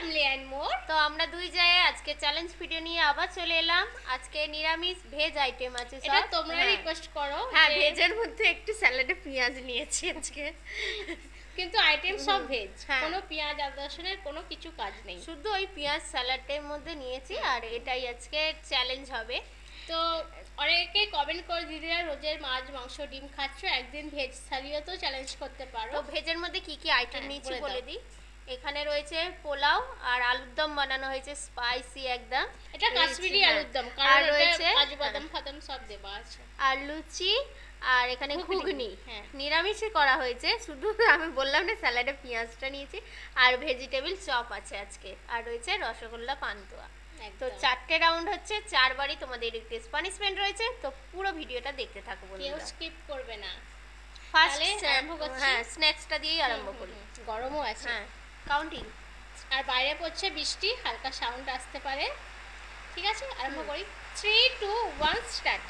Family and more. তো আমরা দুই জায়গায় আজকে চ্যালেঞ্জ ভিডিও নিয়ে আবার চলে এলাম। আজকে নিরামিষ ভেজ আইটেম আছে সব। এটা তোমরা রিকোয়েস্ট করো। হ্যাঁ, ভেজের মধ্যে একটু স্যালাডে পেঁয়াজ নিয়েছি আজকে। কিন্তু আইটেম সব ভেজ, কোনো পেঁয়াজ আদা রসুনের কোনো কিছু কাজ নেই, শুধু ওই পেঁয়াজ স্যালাডের মধ্যে নিয়েছি। আর এটাই আজকে চ্যালেঞ্জ হবে। তো অনেকে কমেন্ট করে দিদিরা রোজের মাছ মাংস ডিম খাচ্ছ, একদিন ভেজ থালিও তো চ্যালেঞ্জ করতে পারো। তো ভেজের মধ্যে কি কি আইটেম নিয়েছি বলে বলে দাও। দিই। এখানে রয়েছে পোলাও আর আলুর দম বানানো হয়েছে স্পাইসি একদম। এটা কাশ্মীরি আলুর দম, আর কারণ রয়েছে রয়েছে কাজু বাদাম ফাদাম সব দেওয়া আছে। আর লুচি আর এখানে ঘুগনি। হ্যাঁ। নিরামিষই করা হয়েছে, শুধু আমি বললাম না স্যালাডে পেঁয়াজটা নিয়েছি। আর ভেজিটেবল চপ আছে আজকে। আর রয়েছে রসগোল্লা পান্তুয়া। তো 4টে রাউন্ড হচ্ছে, 4বারই তোমাদের রিকোয়েস্ট পানিশমেন্ট রয়েছে। তো পুরো ভিডিওটা দেখতে থাকো বন্ধুরা, কেউ স্কিপ করবে না। ফার্স্ট আরম্ভ করছি। হ্যাঁ, স্ন্যাক্সটা দিয়েই আরম্ভ করি। গরমও আছে। হ্যাঁ, কাউন্টিং। আর বাইরে পড়ছে বৃষ্টি, হালকা সাউন্ড আসতে পারে। ঠিক আছে, আরম্ভ করি। 3 2 1 স্টার্ট।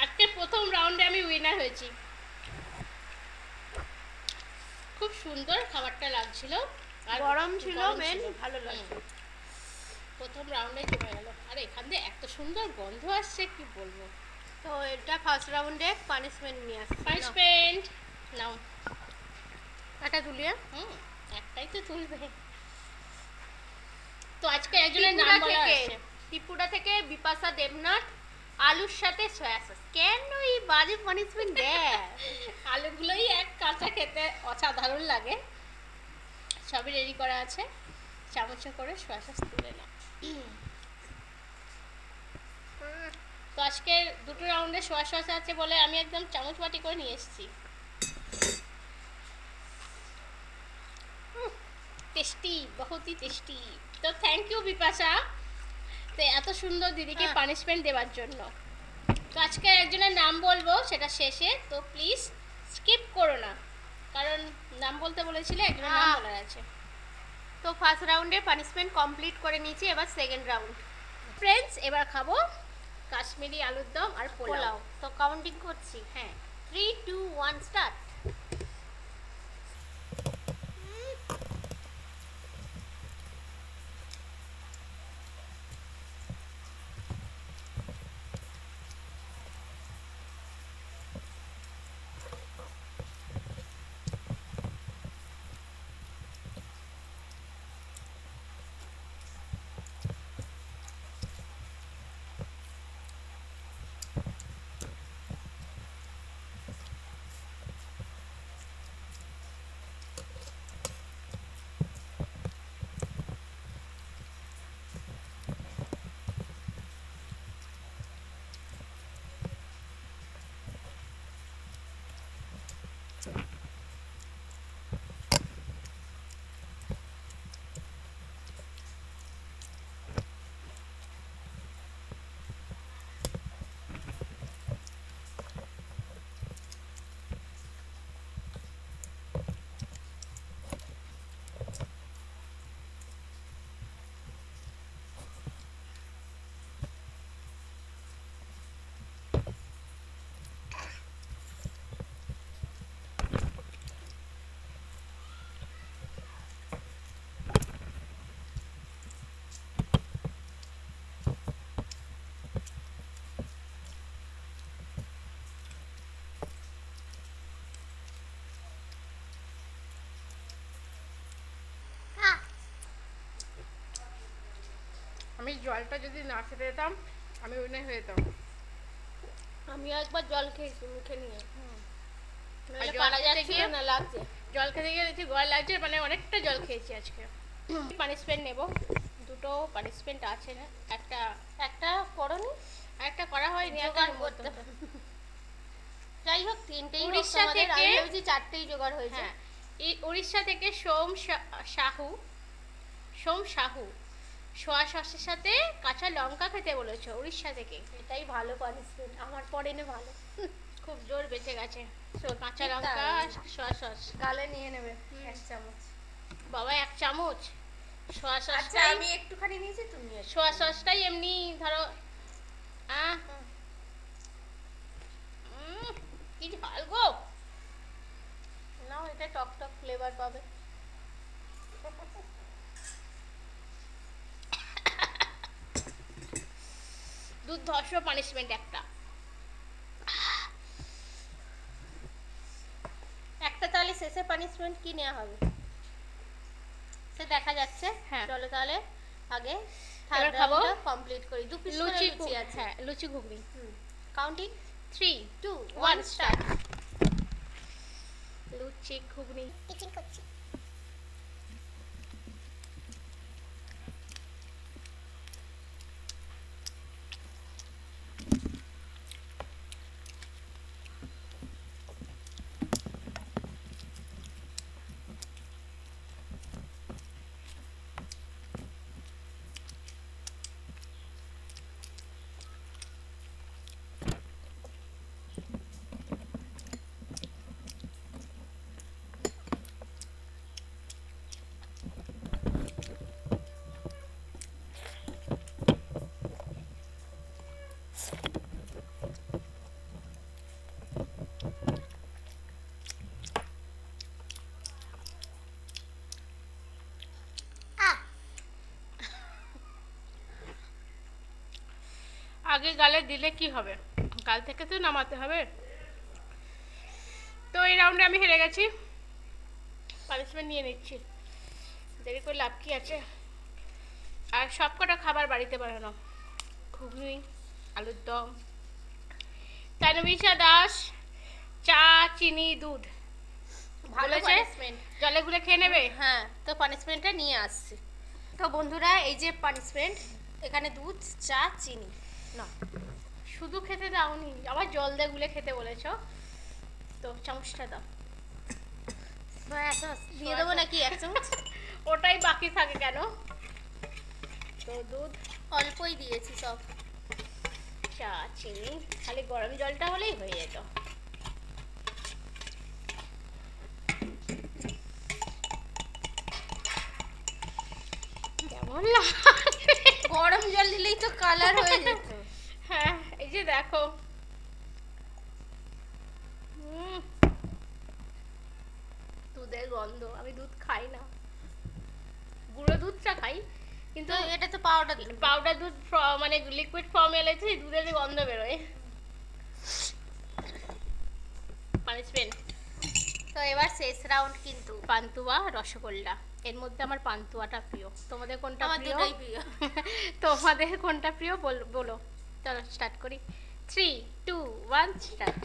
আজকের প্রথম রাউন্ডে আমি উইনার হয়েছি। খুব সুন্দর খাবারটা লাগছিল, আর গরম ছিল, মেন ভালো লাগছে। প্রথম রাউন্ডে জমে গেল। আর এখান দিয়ে এত সুন্দর গন্ধ আসছে কি বলবো। তো এটা ফার্স্ট রাউন্ডে পানিশমেন্ট নিয়ে আসছে। পানিশমেন্ট নাও। এটা তুলিয়ে একটাই তো তুলবে। তো আজকে একজনের নাম বলা আছে। ত্রিপুরা থেকে বিপাশা দেবনাথ। আলুর সাথে সয়া সস। কেন এই বাজে পানিশমেন্ট দেয়? আলুগুলোই এক কাঁচা খেতে অসাধারণ লাগে। সবই রেডি করা আছে, চামচে করে সয়া সস তুলে নাও। তো আজকে দুটো রাউন্ডে সয়া সস আছে বলে আমি একদম চামচ বাটি করে নিয়ে এসেছি। টেস্টি, বহুত হি টেস্টি। তো থ্যাংক ইউ বিপাশা, তো এত সুন্দর দিদিকে পানিশমেন্ট দেওয়ার জন্য। তো আজকে একজনের নাম বলবো, সেটা শেষে, তো প্লিজ স্কিপ করো না, কারণ নাম বলতে বলেছিলে, একজনের নাম বলার আছে। তো ফার্স্ট রাউন্ডে পানিশমেন্ট কমপ্লিট করে নিয়েছি, এবার সেকেন্ড রাউন্ড। ফ্রেন্ডস, এবার খাবো কাশ্মীরি আলুর দম আর পোলাও। তো কাউন্টিং করছি। হ্যাঁ, 3 2 1 স্টার্ট। আমি জলটা যদি না খেতে যেতাম আমি উইনার হয়ে যেতাম। আমিও একবার জল খেয়েছি মুখে নিয়ে, আর নাহলে জল পারা খেতে যাচ্ছিল গিয়ে- না, লাগছে। জল খেতে গিয়ে দেখছি গলা লাগছে, মানে অনেকটা জল খেয়েছি আজকে। পানিশমেন্ট নেব, দুটো পানিশমেন্ট আছে না, একটা একটা করনি, একটা করা হয়নি, একটা জোগাড় করতে হবে। যাই হোক, তিনটেই হোক উড়িষ্যা তোমাদের, আমি থেকে- ভেবেছি চারটেই জোগাড় হয়েছে। হ্যাঁ, এই উড়িষ্যা থেকে সোম সাহু সোয়া সসের সাথে কাঁচা লঙ্কা খেতে বলেছো, উড়িষ্যা থেকে। এটাই ভালো পানিশমেন্ট, আমার পড়েনি ভালো। খুব জোর বেঁচে গেছে। কাঁচা ঠিক লঙ্কা তাই। সোয়া সস। গালে নিয়ে নেবে 1 চামচ। বাবা 1 চামচ সোয়া আচ্ছা, সসটাই, আমি একটুখানি নিয়েছি, তুমি একটু। সোয়া সসটাই এমনি ধরো আহ কি ঝাল গো। নাও, এটা টক টক ফ্লেভার পাবে। দুর্ধর্ষ পানিশমেন্ট একটা। একটা তাহলে শেষে পানিশমেন্ট কি নেওয়া হবে সে দেখা যাচ্ছে। হ্যাঁ। চলো তাহলে আগে এবার খাবো। কমপ্লিট করি। 2 পিস করে লুচি লুচি আছে। হ্যাঁ, luchi ghugni. Counting 3 2 1 1 start. Start. Luchi ghugni teaching করছি। আগে গালে দিলে কি হবে, গাল থেকে তো নামাতে হবে। তো এই রাউন্ডে আমি হেরে গেছি, পানিশমেন্ট নিয়ে নিচ্ছি, দেরি করে লাভ কি আছে। আর সব কটা খাবার বাড়িতে বানানো, ঘুগনি, আলুর দম, তানবিশা দাস, চা, চিনি, দুধ ভালো বলেছে পানিশমেন্ট। জলে গুলে খেয়ে নেবে। হ্যাঁ, তো পানিশমেন্টটা নিয়ে আসছি। তো বন্ধুরা, এই যে পানিশমেন্ট, এখানে দুধ, চা, চিনি। না, শুধু খেতে দাওনি, আবার জল দিয়ে গুলে খেতে বলেছো, তো চামচটা দাও। দিয়ে দেবো নাকি 1 চামচ? ওটাই বাকি থাকে কেন। তো দুধ, অল্পই দিয়েছি সব। চা, চিনি, খালি গরম জলটা হলেই হয়ে যেত। কেমন লাগছে? গরম জল দিলেই তো কালার হয়ে যেত। হ্যাঁ, এই যে দেখো। দুধের গন্ধ, আমি দুধ খাই না, গুঁড়ো দুধটা খাই, কিন্তু তো এটা তো পাউডার দুধ। পাউডার দুধ মানে লিকুইড ফর্মে এলেছে, দুধের যে গন্ধ বেরোয়। পানিশমেন্ট। তো এবার শেষ রাউন্ড কিন্তু। পান্তুয়া, রসগোল্লা, এর মধ্যে আমার পান্তুয়াটা প্রিয়। তোমাদের কোনটা আমার প্রিয়? দুটোই প্রিয়। তোমাদের কোনটা প্রিয় বলো। চলো স্টার্ট করি। 3 2 1 স্টার্ট।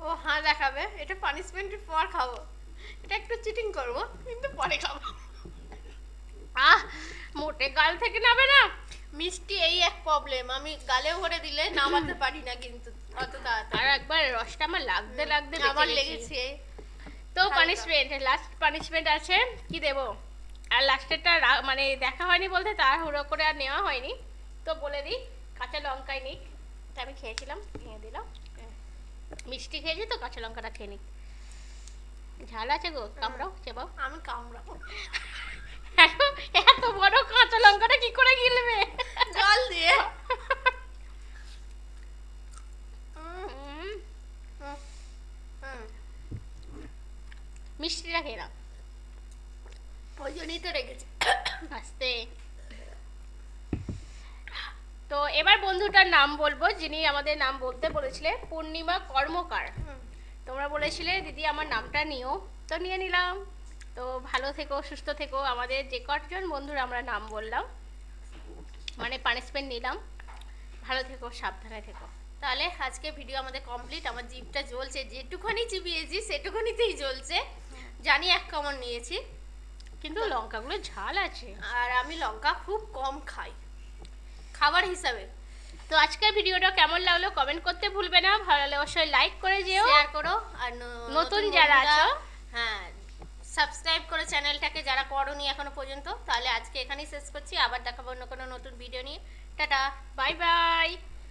ও হ্যাঁ দেখাবে, এটা পানিশমেন্টের পর খাবো। এটা একটু চিটিং করবো, কিন্তু পরে খাবো। আহ, মোটে গাল থেকে নাবে না। মিষ্টি এই এক প্রবলেম, আমি গালে ভরে দিলে নামাতে পারি না কিন্তু অত তাড়াতাড়ি। আর একবার রসটা আমার লাগতে লাগতে আমার বেঁচে গেছি। লেগেছে। তো হালকা। পানিশমেন্ট, লাস্ট পানিশমেন্ট আছে, কি দেব। আর লাস্টেরটা মানে দেখা হয়নি বলতে তাড়াহুড়ো করে আর নেওয়া হয়নি, তো বলে দিই কাঁচা লঙ্কাই নিক। তা আমি খেয়েছিলাম, ভেঙে দিলাম। মিষ্টি খেয়েছি তো কাঁচা লঙ্কাটা খেয়ে নিক। ঝাল আছে গো, কামড়াও, চেবাও। আমি কামড়াবো। এত বড় কাঁচা লঙ্কাটা কি করে গিলবে? জল দিয়ে। মিষ্টিটা খেয়ে নাও। ওই জন্যই তো রেখেছি। আস্তে। তো এবার বন্ধুটার নাম বলবো, যিনি আমাদের নাম বলতে বলেছিলে, পূর্ণিমা কর্মকার। তোমরা বলেছিলে দিদি আমার নামটা নিও, তো নিয়ে নিলাম। তো ভালো থেকো, সুস্থ থেকো। আমাদের যে কজন বন্ধুরা আমরা নাম বললাম, মানে পানিশমেন্ট নিলাম, ভালো থেকো, সাবধানে থেকো। তাহলে আজকে ভিডিও আমাদের কমপ্লিট। আমার জিভটা জ্বলছে, যেটুখানি চিবিয়েছি সেটুখানিতেই জ্বলছে। জানি এক কামড় নিয়েছি, কিন্তু লঙ্কাগুলো ঝাল আছে। আর আমি লঙ্কা খুব কম খাই খাবার হিসাবে। তো আজকের ভিডিওটা কেমন লাগলো কমেন্ট করতে ভুলবে না। ভালো লাগলে অবশ্যই লাইক করে যেও, শেয়ার করো। আর নতুন যারা বন্ধুরা, আছো, হ্যাঁ সাবস্ক্রাইব করো চ্যানেলটাকে যারা করোনি এখনো পর্যন্ত। তাহলে আজকে এখানেই শেষ করছি, আবার দেখাবো অন্য কোনো নতুন ভিডিও নিয়ে। Tata, bye bye.